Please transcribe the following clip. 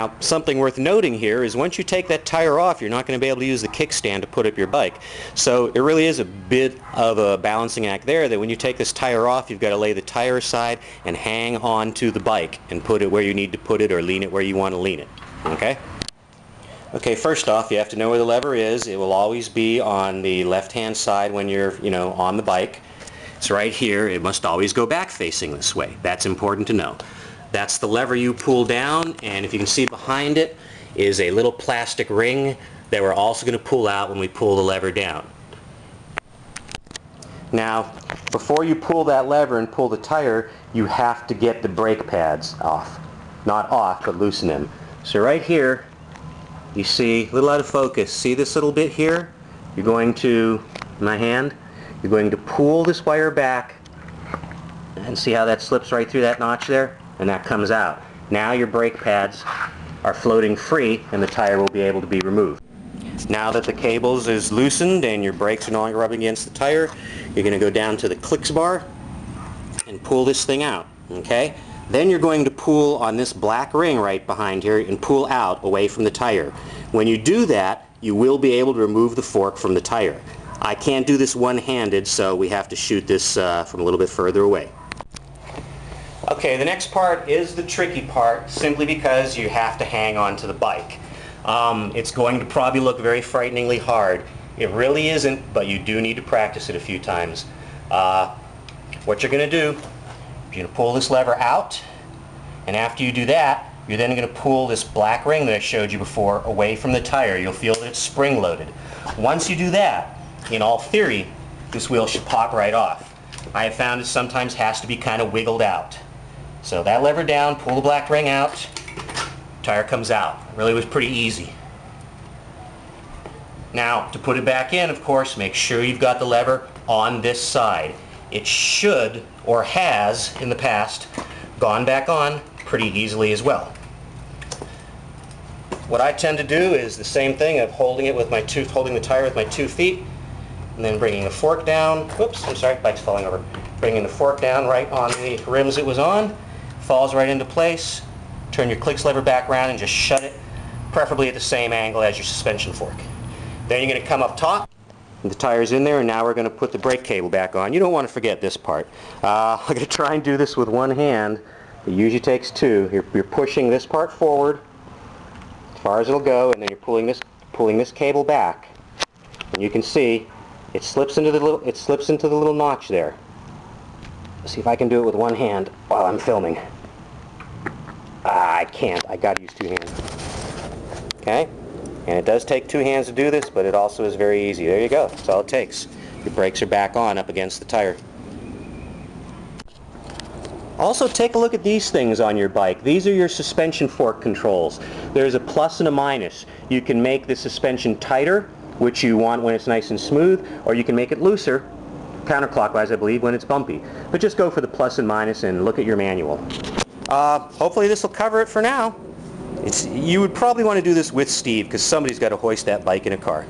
Now, something worth noting here is once you take that tire off, you're not going to be able to use the kickstand to put up your bike. So it really is a bit of a balancing act there, that when you take this tire off, you've got to lay the tire aside and hang on to the bike and put it where you need to put it, or lean it where you want to lean it. Okay? Okay, first off, you have to know where the lever is. It will always be on the left-hand side when you're, on the bike. It's right here. It must always go back facing this way. That's important to know. That's the lever you pull down, and if you can see behind it is a little plastic ring that we're also going to pull out when we pull the lever down. Now, before you pull that lever and pull the tire, you have to get the brake pads off. Not off, but loosen them. So right here, you see, a little out of focus, see this little bit here? You're going to, my hand, you're going to pull this wire back, and see how that slips right through that notch there? And that comes out. Now your brake pads are floating free and the tire will be able to be removed. Now that the cables is loosened and your brakes are no longer rubbing against the tire, you're going to go down to the clicks bar and pull this thing out. Okay? Then you're going to pull on this black ring right behind here and pull out away from the tire. When you do that, you will be able to remove the fork from the tire. I can't do this one-handed, so we have to shoot this from a little bit further away. Okay, the next part is the tricky part, simply because you have to hang on to the bike. It's going to probably look very frighteningly hard. It really isn't, but you do need to practice it a few times. What you're going to do, you're going to pull this lever out, and after you do that, you're then going to pull this black ring that I showed you before away from the tire. You'll feel that it's spring-loaded. Once you do that, in all theory, this wheel should pop right off. I have found it sometimes has to be kind of wiggled out. So that lever down, pull the black ring out, tire comes out. It really was pretty easy. Now, to put it back in, of course, make sure you've got the lever on this side. It should, or has in the past, gone back on pretty easily as well. What I tend to do is the same thing of holding it with my holding the tire with my 2 feet, and then bringing the fork down. Whoops, I'm sorry, bike's falling over. Bringing the fork down right on the rims it was on, falls right into place. Turn your clicks lever back around and just shut it, preferably at the same angle as your suspension fork. Then you're going to come up top. The tire's in there, and now we're going to put the brake cable back on. You don't want to forget this part. I'm going to try and do this with one hand. It usually takes two. You're pushing this part forward as far as it'll go, and then you're pulling this cable back. And you can see it slips into the little notch there. Let's see if I can do it with one hand while I'm filming. I can't. I got to use 2 hands. Okay? And it does take 2 hands to do this, but it also is very easy. There you go. That's all it takes. Your brakes are back on up against the tire. Also, take a look at these things on your bike. These are your suspension fork controls. There's a plus and a minus. You can make the suspension tighter, which you want when it's nice and smooth, or you can make it looser, counterclockwise I believe, when it's bumpy. But just go for the plus and minus and look at your manual. Hopefully this will cover it for now. You would probably want to do this with Steve, because somebody's got to hoist that bike in a car.